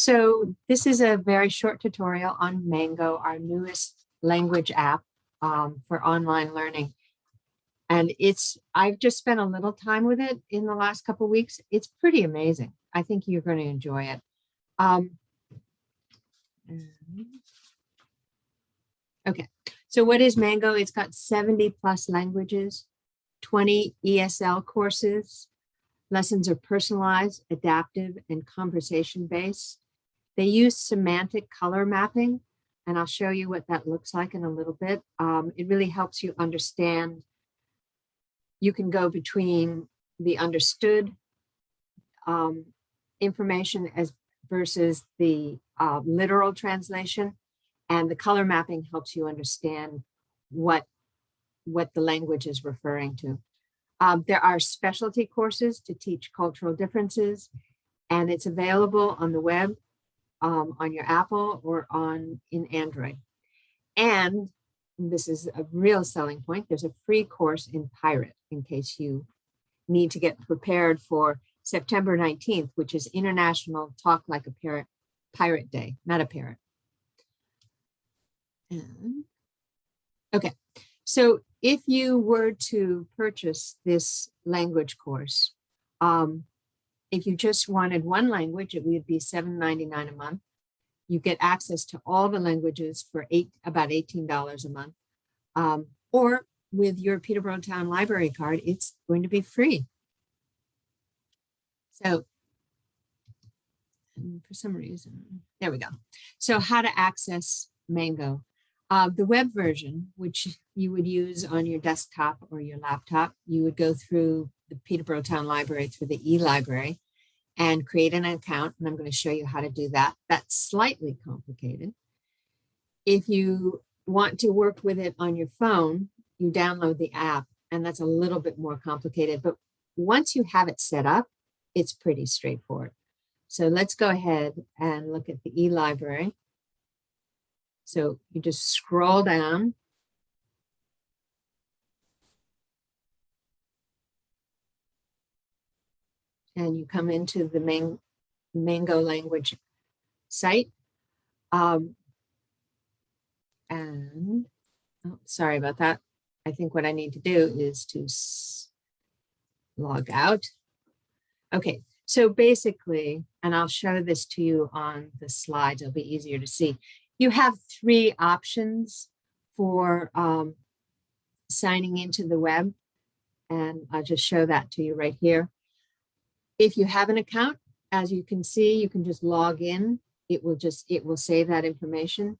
So this is a very short tutorial on Mango, our newest language app for online learning. And I've just spent a little time with it in the last couple of weeks. It's pretty amazing. I think you're going to enjoy it. Okay, so what is Mango? It's got 70 plus languages, 20 ESL courses. Lessons are personalized, adaptive, and conversation-based. They use semantic color mapping, and I'll show you what that looks like in a little bit. It really helps you understand. You can go between the understood information versus the literal translation, and the color mapping helps you understand what the language is referring to. There are specialty courses to teach cultural differences, and it's available on the web, on your Apple or in Android. And this is a real selling point. There's a free course in Pirate in case you need to get prepared for September 19th, which is International Talk Like a Pirate Day, not a parrot. Okay, so if you were to purchase this language course, if you just wanted one language, it would be $7.99 a month. You get access to all the languages for about $18 a month. Or with your Peterborough Town Library card, it's going to be free. So for some reason, there we go. So how to access Mango. The web version, which you would use on your desktop or your laptop, you would go through the Peterborough Town Library through the e-library and create an account. And I'm going to show you how to do that. That's slightly complicated. If you want to work with it on your phone, you download the app, and that's a little bit more complicated. But once you have it set up, it's pretty straightforward. So let's go ahead and look at the e-library. So you just scroll down. And you come into the Mango language site. And oh, sorry about that. I think what I need to do is to log out. Okay, so basically, and I'll show this to you on the slides, it'll be easier to see. You have three options for signing into the web, and I'll just show that to you right here. If you have an account, as you can see, you can just log in. It will save that information.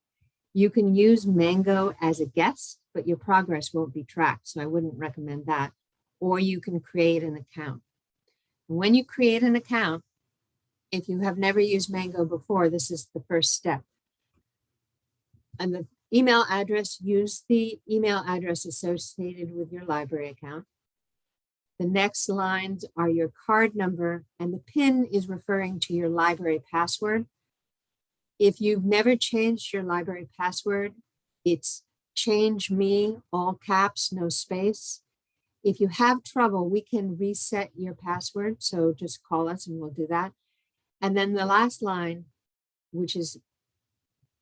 You can use Mango as a guest, but your progress won't be tracked, so I wouldn't recommend that. Or you can create an account. When you create an account, if you have never used Mango before, this is the first step. And the email address, use the email address associated with your library account. The next lines are your card number, and the PIN is referring to your library password. If you've never changed your library password, it's change me, all caps, no space. If you have trouble, we can reset your password. So just call us and we'll do that. And then the last line, which is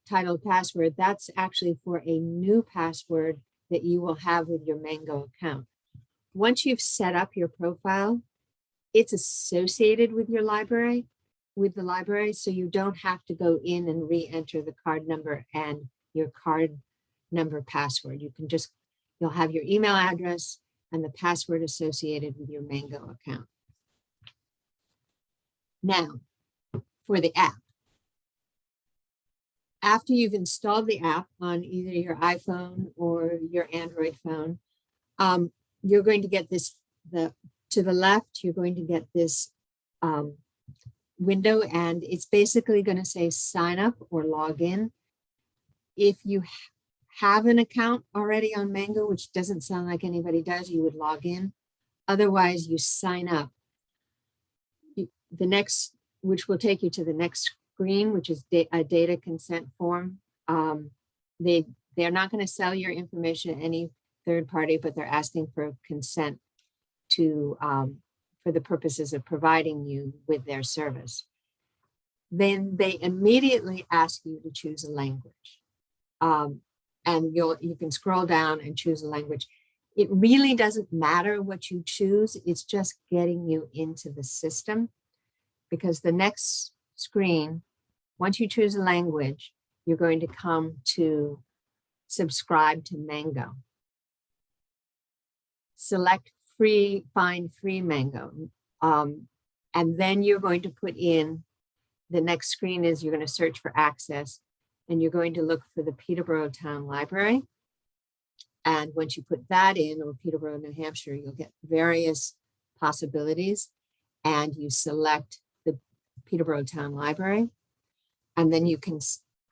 titled password, that's actually for a new password that you will have with your Mango account. Once you've set up your profile, it's associated with your library, so you don't have to go in and re-enter the card number and your card number password. You'll have your email address and the password associated with your Mango account. Now, for the app. After you've installed the app on either your iPhone or your Android phone, you're going to get this, to the left, you're going to get this window, and it's basically going to say sign up or log in. If you have an account already on Mango, which doesn't sound like anybody does, you would log in. Otherwise, you sign up. Which will take you to the next screen, which is a data consent form. They're not going to sell your information to any third party, but they're asking for consent for the purposes of providing you with their service. then they immediately ask you to choose a language. And you can scroll down and choose a language. It really doesn't matter what you choose. It's just getting you into the system, because the next screen, once you choose a language, you're going to come to subscribe to Mango. Select free, find free Mango. And then you're going to put in, the next screen is you're going to search for access, and you're going to look for the Peterborough Town Library. And once you put that in, or Peterborough, New Hampshire, you'll get various possibilities, and you select the Peterborough Town Library, and then you can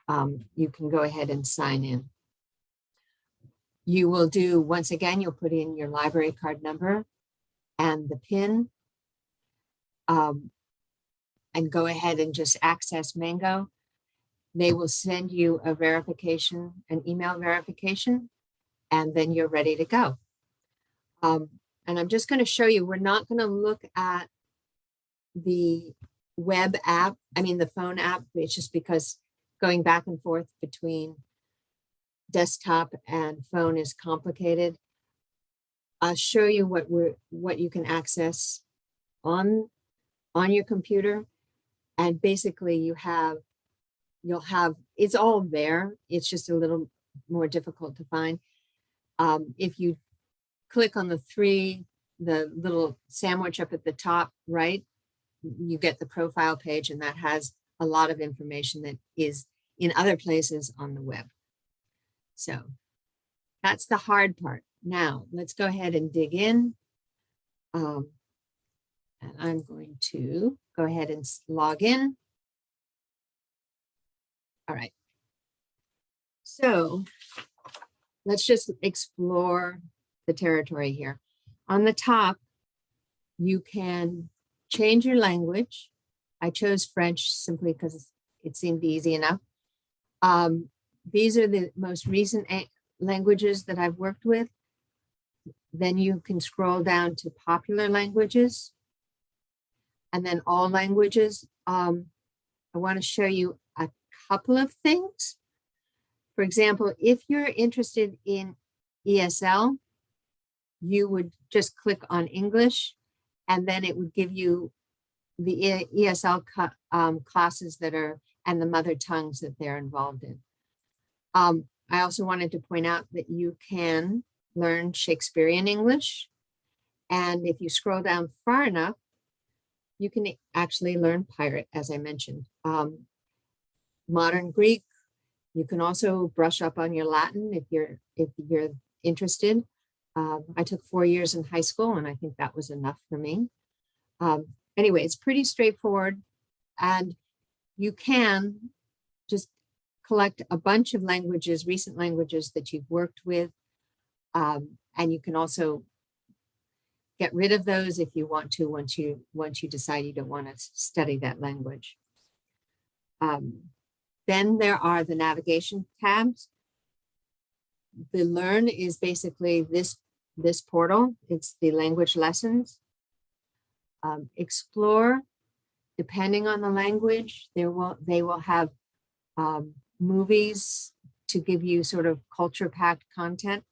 go ahead and sign in. You will do, once again, you'll put in your library card number and the PIN, and go ahead and just access Mango. They will send you a verification, an email verification, and then you're ready to go. And I'm just going to show you, we're not going to look at the web app, the phone app. It's just because going back and forth between desktop and phone is complicated. I'll show you what you can access on your computer. And basically you'll have, it's all there. It's just a little more difficult to find. If you click on the little sandwich up at the top right, you get the profile page, and that has a lot of information that is in other places on the web. So that's the hard part. Now let's go ahead and dig in. And I'm going to go ahead and log in. All right. So let's just explore the territory here. On the top, you can change your language. I chose French simply because it seemed easy enough. These are the most recent languages that I've worked with. Then you can scroll down to popular languages, and then all languages. I want to show you a couple of things. For example, if you're interested in ESL, you would just click on English, and then it would give you the ESL classes that are, and the mother tongues that they're involved in. I also wanted to point out that you can learn Shakespearean English. And if you scroll down far enough, you can actually learn Pirate, as I mentioned. Modern Greek. You can also brush up on your Latin if you're interested. I took 4 years in high school, and I think that was enough for me. Anyway, it's pretty straightforward, and you can just collect a bunch of languages, recent languages that you've worked with, and you can also get rid of those if you want to, once you decide you don't want to study that language. Then there are the navigation tabs. The Learn is basically this portal. It's the language lessons. Explore, depending on the language, they will have movies to give you sort of culture-packed content.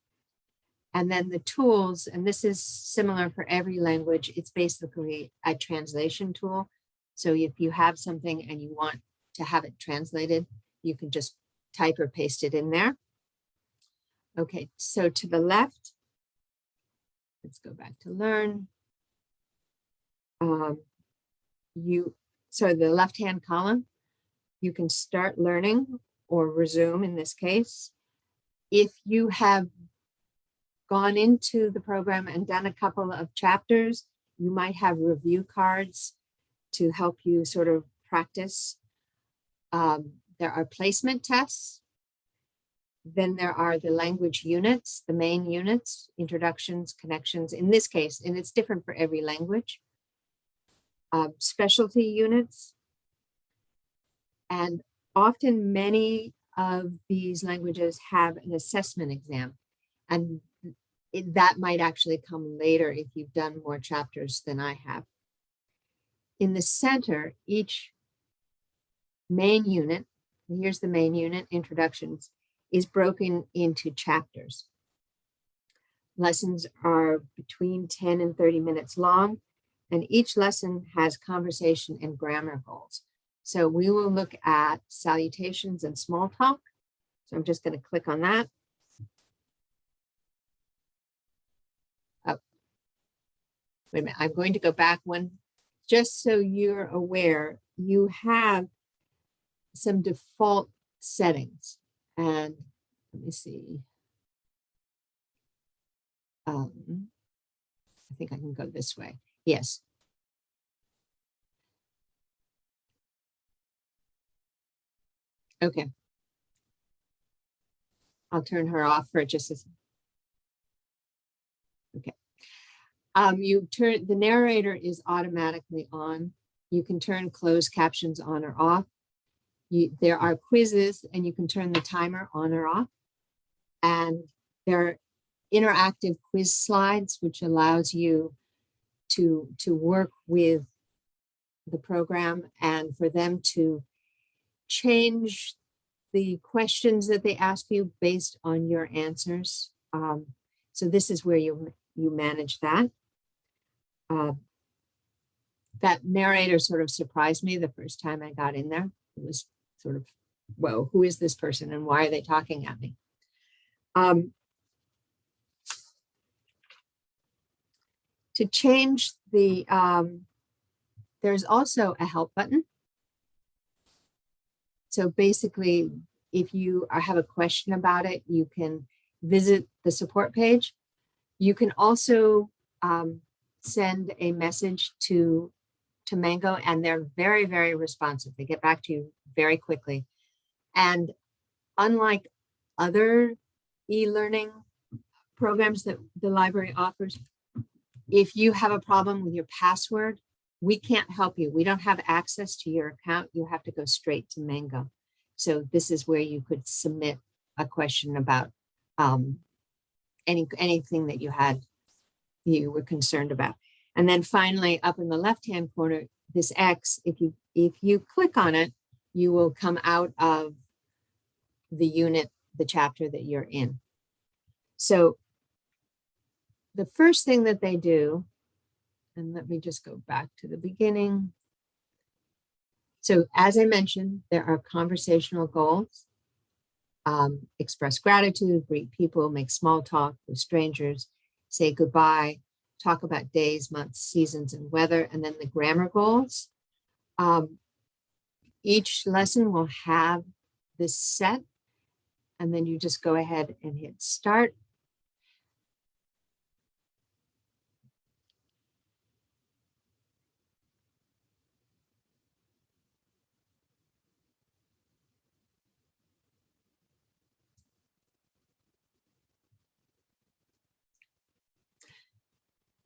And then the tools, and this is similar for every language, it's basically a translation tool. So if you have something and you want to have it translated, you can just type or paste it in there. Okay, so to the left, let's go back to Learn. So the left-hand column, you can start learning or resume in this case. If you have gone into the program and done a couple of chapters, you might have review cards to help you sort of practice. There are placement tests. Then there are the language units, the main units, introductions, connections, in this case, and it's different for every language. Specialty units. And often many of these languages have an assessment exam, and that might actually come later if you've done more chapters than I have. In the center, each main unit, here's the main unit, introductions, is broken into chapters. Lessons are between 10 and 30 minutes long, and each lesson has conversation and grammar goals. So we will look at salutations and small talk. So I'm just going to click on that. Oh, wait a minute. I'm going to go back one, just so you're aware, you have some default settings. And let me see. I think I can go this way. Yes. Okay. I'll turn her off for just a second. Okay. You turn, the narrator is automatically on. You can turn closed captions on or off. There are quizzes and you can turn the timer on or off. And there are interactive quiz slides, which allows you to work with the program and for them to change the questions that they ask you based on your answers. So this is where you manage that. That narrator sort of surprised me the first time I got in there. It was sort of, whoa, who is this person and why are they talking at me? To change the, there's also a help button. So basically, if you have a question about it, you can visit the support page. You can also send a message to Mango, and they're very, very responsive. They get back to you very quickly. And unlike other e-learning programs that the library offers, if you have a problem with your password, we can't help you. We don't have access to your account. You have to go straight to Mango. So this is where you could submit a question about anything that you were concerned about. And then finally, up in the left-hand corner, this X, if you click on it, you will come out of the unit, the chapter that you're in. So the first thing that they do, and let me just go back to the beginning. So as I mentioned, there are conversational goals. Express gratitude, greet people, make small talk with strangers, say goodbye, talk about days, months, seasons, and weather, and then the grammar goals. Each lesson will have this set, and then you just go ahead and hit start.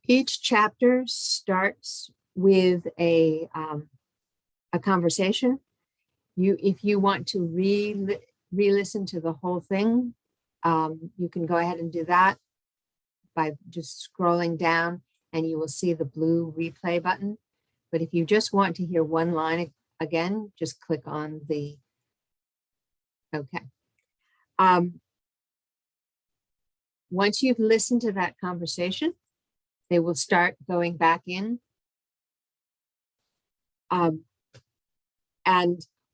Each chapter starts with a conversation. If you want to re-listen to the whole thing, you can go ahead and do that by just scrolling down, and you will see the blue replay button. But if you just want to hear one line again, just click on the, okay. Once you've listened to that conversation, they will start going back in. And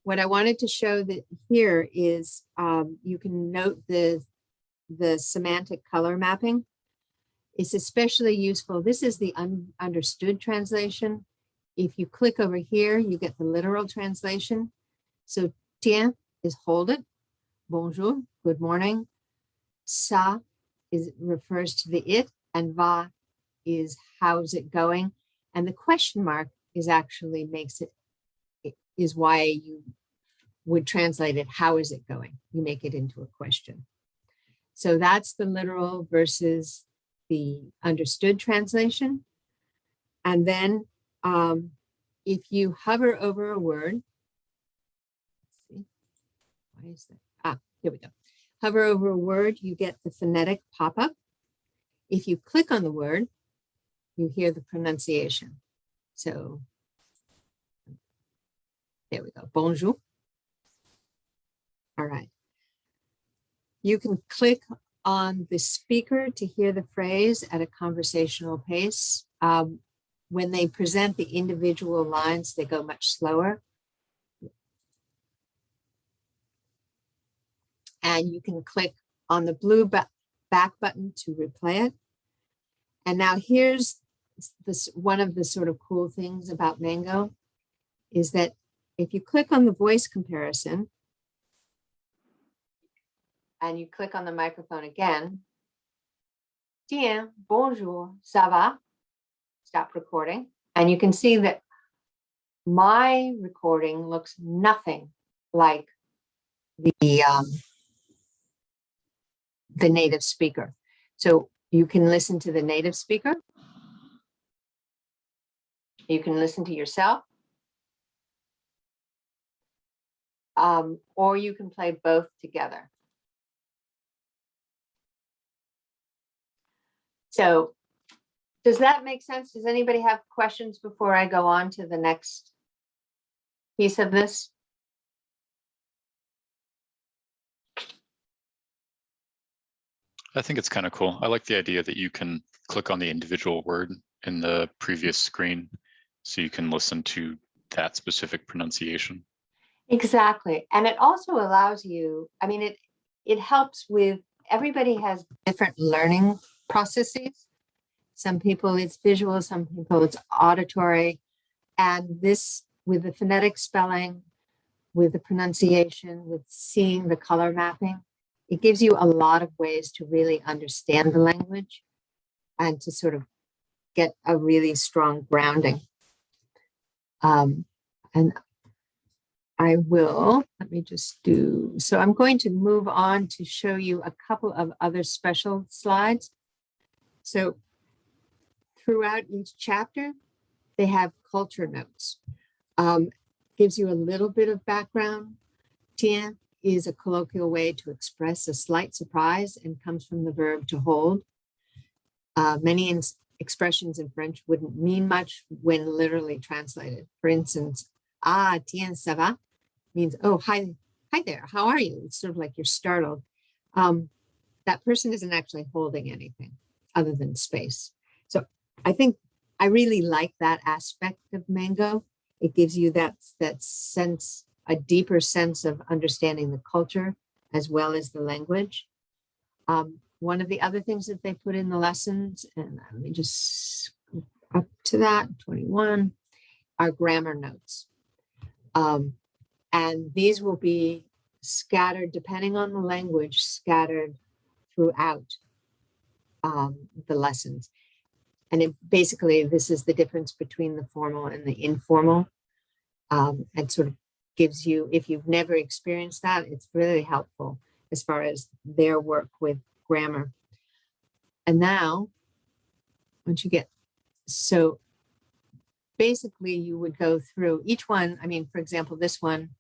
what I wanted to show that here is you can note the semantic color mapping. It's especially useful. This is the understood translation. If you click over here, you get the literal translation. So tiens is hold it. Bonjour, good morning. Ça refers to the it, and va is how's it going. And the question mark is actually is why you would translate it, how is it going? You make it into a question. So that's the literal versus the understood translation. And then if you hover over a word, let's see, why is that? Ah, here we go. Hover over a word, you get the phonetic pop-up. If you click on the word, you hear the pronunciation. So there we go, bonjour. All right. You can click on the speaker to hear the phrase at a conversational pace. When they present the individual lines, they go much slower. And you can click on the blue back button to replay it. And now here's this, one of the sort of cool things about Mango is that if you click on the voice comparison and you click on the microphone again, Tiens, bonjour, ça va? Stop recording. And you can see that my recording looks nothing like the native speaker. So you can listen to the native speaker. You can listen to yourself. Or you can play both together. So does that make sense? Does anybody have questions before I go on to the next piece of this? I think it's kind of cool. I like the idea that you can click on the individual word in the previous screen so you can listen to that specific pronunciation. Exactly. And it also allows you, I mean, it helps with, everybody has different learning processes. Some people it's visual, some people it's auditory. And this, with the phonetic spelling, with the pronunciation, with seeing the color mapping, it gives you a lot of ways to really understand the language and to sort of get a really strong grounding. And I will, let me just do, so I'm going to move on to show you a couple of other special slides. So throughout each chapter, they have culture notes. Gives you a little bit of background. Tiens is a colloquial way to express a slight surprise and comes from the verb to hold. Many expressions in French wouldn't mean much when literally translated. For instance, ah, tiens, ça va? Means, oh, hi there, how are you? It's sort of like you're startled. That person isn't actually holding anything other than space. So I think I really like that aspect of Mango. It gives you that sense, a deeper sense of understanding the culture as well as the language. One of the other things that they put in the lessons, and let me just go up to that, 21, are grammar notes. And these will be scattered, depending on the language, scattered throughout the lessons. And basically, this is the difference between the formal and the informal. And sort of gives you, if you've never experienced that, it's really helpful as far as their work with grammar. And now, once you get, so basically you would go through each one. I mean, for example, this one,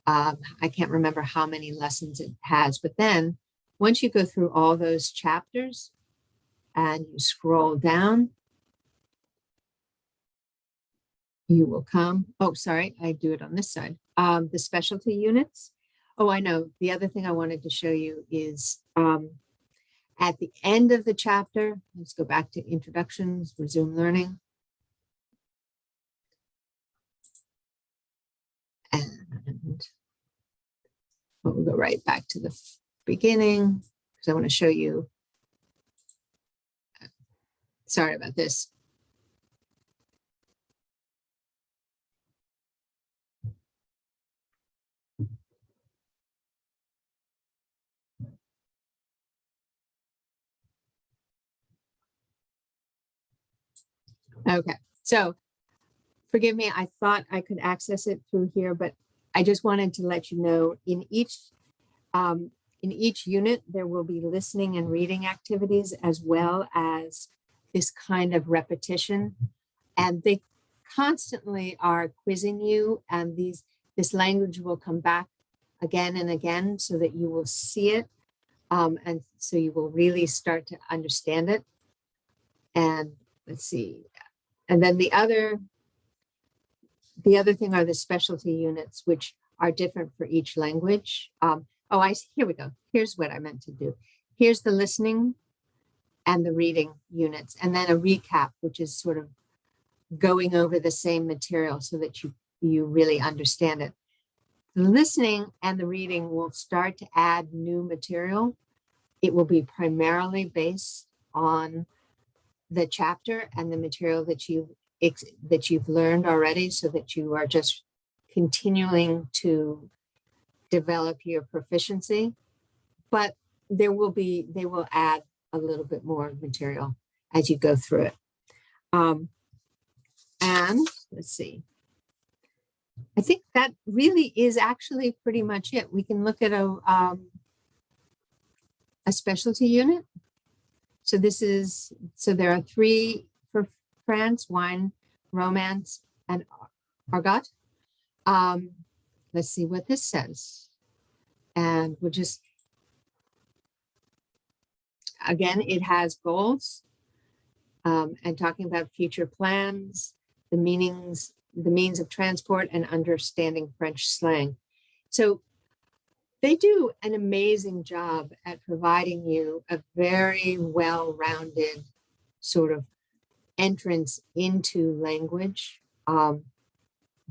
I can't remember how many lessons it has, but then once you go through all those chapters and you scroll down, you will come, oh, sorry, I do it on this side. The specialty units. Oh, I know. The other thing I wanted to show you is at the end of the chapter, let's go back to introductions, resume learning. And we'll go right back to the beginning because I want to show you. Sorry about this. Okay, so forgive me, I thought I could access it through here, but I just wanted to let you know in each unit, there will be listening and reading activities as well as this kind of repetition. And they constantly are quizzing you, and this language will come back again and again so that you will see it. And so you will really start to understand it. And let's see. And then the other thing are the specialty units, which are different for each language. Here we go. Here's what I meant to do. Here's the listening and the reading units, and then a recap, which is sort of going over the same material so that you really understand it. The listening and the reading will start to add new material. It will be primarily based on the chapter and the material that you've learned already, so that you are just continuing to develop your proficiency. But they will add a little bit more material as you go through it. And let's see. I think that really is actually pretty much it. We can look at a specialty unit. So there are 3 for France: wine, romance, and argot. Let's see what this says. And we'll just, again, it has goals and talking about future plans, the means of transport, and understanding French slang. So they do an amazing job at providing you a very well-rounded sort of entrance into language,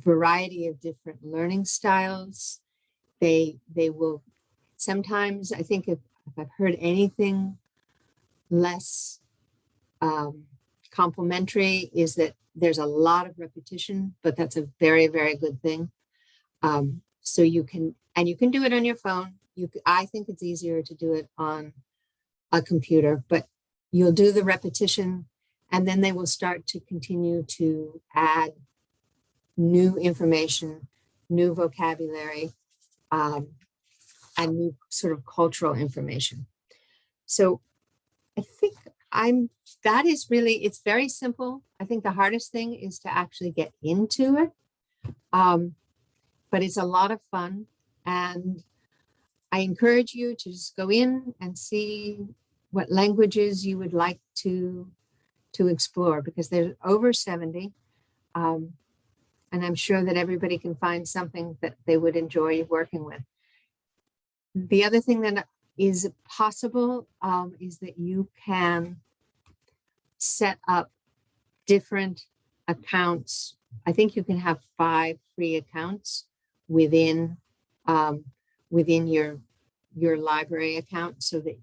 variety of different learning styles. They will sometimes, I think if I've heard anything less complimentary, is that there's a lot of repetition, but that's a very, very good thing. So you can do it on your phone. I think it's easier to do it on a computer, but you'll do the repetition, and then they will start to continue to add new information, new vocabulary, and new sort of cultural information. So I think that is really, it's very simple. I think the hardest thing is to actually get into it. But it's a lot of fun, and I encourage you to just go in and see what languages you would like to explore, because there's over 70. And I'm sure that everybody can find something that they would enjoy working with. The other thing that is possible is that you can set up different accounts. I think you can have 5 free accounts within your library account, so that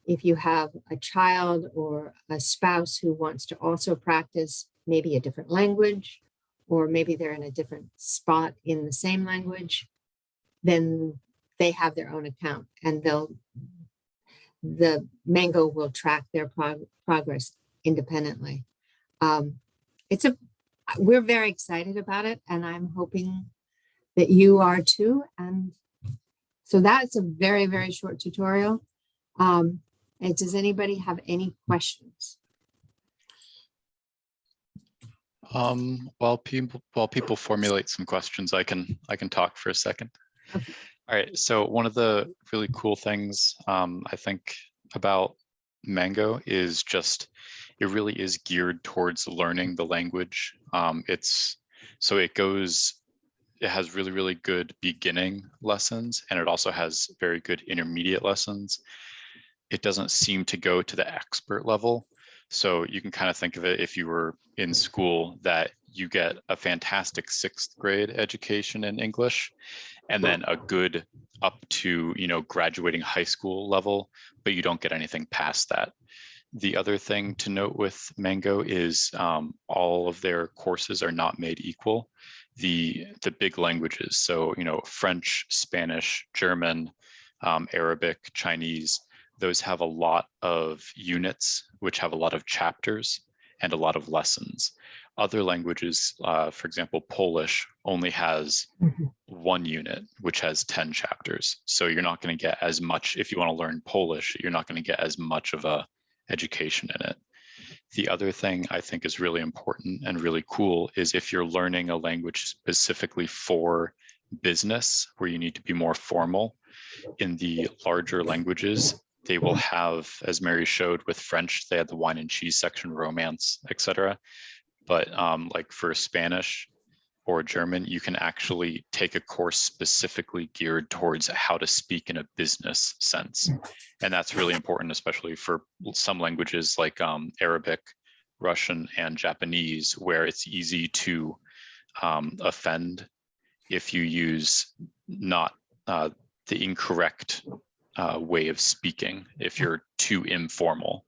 if you have a child or a spouse who wants to also practice maybe a different language, or maybe they're in a different spot in the same language, then they have their own account, and the Mango will track their progress independently. We're very excited about it, and I'm hoping that you are too. And so that's a very, very short tutorial. And does anybody have any questions? While people formulate some questions, I can talk for a second. Okay. All right. So one of the really cool things I think about Mango is just, it really is geared towards learning the language. It has really, really good beginning lessons, and it also has very good intermediate lessons. It doesn't seem to go to the expert level. So you can kind of think of it, if you were in school, that you get a fantastic 6th grade education in English, and then a good up to, graduating high school level, but you don't get anything past that. The other thing to note with Mango is all of their courses are not made equal. The big languages, so French, Spanish, German, Arabic, Chinese, those have a lot of units, which have a lot of chapters and a lot of lessons. Other languages, for example, Polish only has 1 unit, which has 10 chapters. So you're not going to get as much, if you want to learn Polish, you're not going to get as much of a education in it. The other thing I think is really important and really cool is if you're learning a language specifically for business, where you need to be more formal, in the larger languages, they will have, as Mary showed with French, they had the wine and cheese section, romance, etc. But like for Spanish or German, you can actually take a course specifically geared towards how to speak in a business sense. And that's really important, especially for some languages like Arabic, Russian, and Japanese, where it's easy to offend if you use not the incorrect way of speaking, if you're too informal.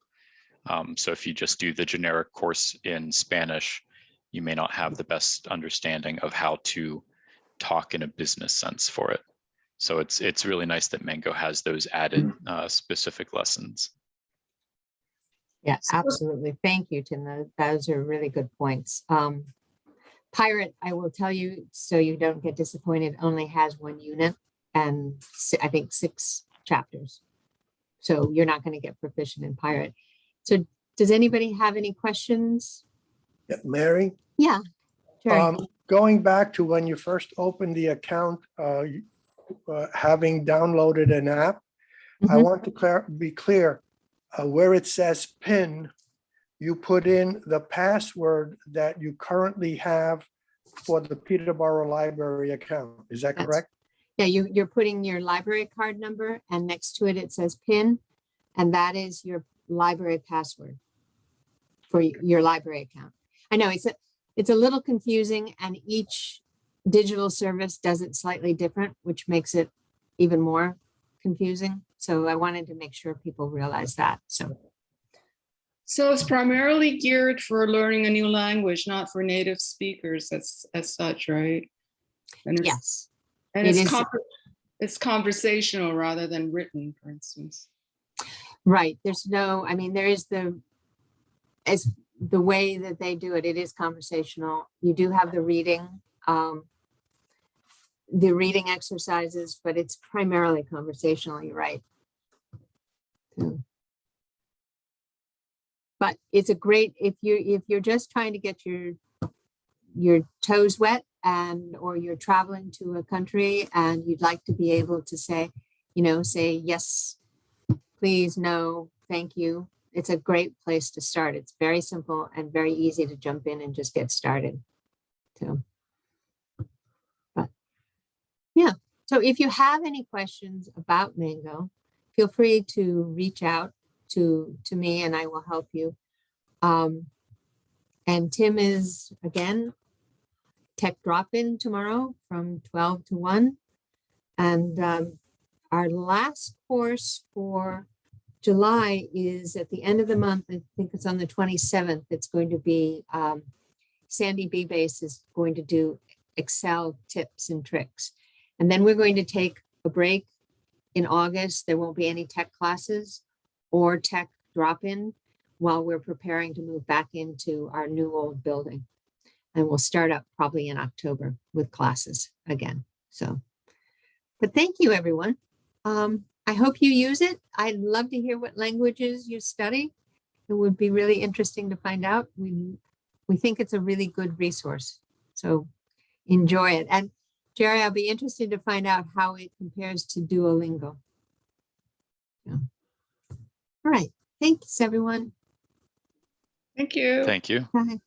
So if you just do the generic course in Spanish, you may not have the best understanding of how to talk in a business sense for it. So it's really nice that Mango has those added specific lessons. Yeah, absolutely. Thank you, Tim. Those are really good points. Pirate, I will tell you, so you don't get disappointed, only has 1 unit and I think 6 chapters. So you're not going to get proficient in Pirate. So does anybody have any questions? Yeah, Mary, Yeah, sure. going back to when you first opened the account, having downloaded an app, I Mhm. want to be clear, where it says PIN, you put in the password that you currently have for the Peterborough Library account. Is that That's- correct? Yeah, you're putting your library card number and next to it, it says PIN, and that is your library password for your library account. I know it's a little confusing and each digital service does it slightly different, which makes it even more confusing. So I wanted to make sure people realize that. So it's primarily geared for learning a new language, not for native speakers as such, right? And it's, Yes, and it it's, is. it's conversational rather than written, for instance. Right. There's no, I mean, there is as the way that they do it, it is conversational. You do have the reading exercises, but it's primarily conversational, you're right. But it's a great, if you're just trying to get your toes wet or you're traveling to a country and you'd like to be able to say yes, please, no, thank you. It's a great place to start. It's very simple and very easy to jump in and just get started. But yeah, so if you have any questions about Mango, feel free to reach out to me and I will help you. And Tim is, again, tech drop-in tomorrow from 12 to 1. And our last course for July is at the end of the month. I think it's on the 27th. It's going to be Sandy B-Base is going to do Excel tips and tricks. And then we're going to take a break in August. There won't be any tech classes or tech drop-in while we're preparing to move back into our new old building. And we'll start up probably in October with classes again. So, but thank you, everyone. I hope you use it. I'd love to hear what languages you study. It would be really interesting to find out. We think it's a really good resource. So enjoy it. And Jerry, I'll be interested to find out how it compares to Duolingo. Yeah. All right. Thanks, everyone. Thank you. Thank you. Bye.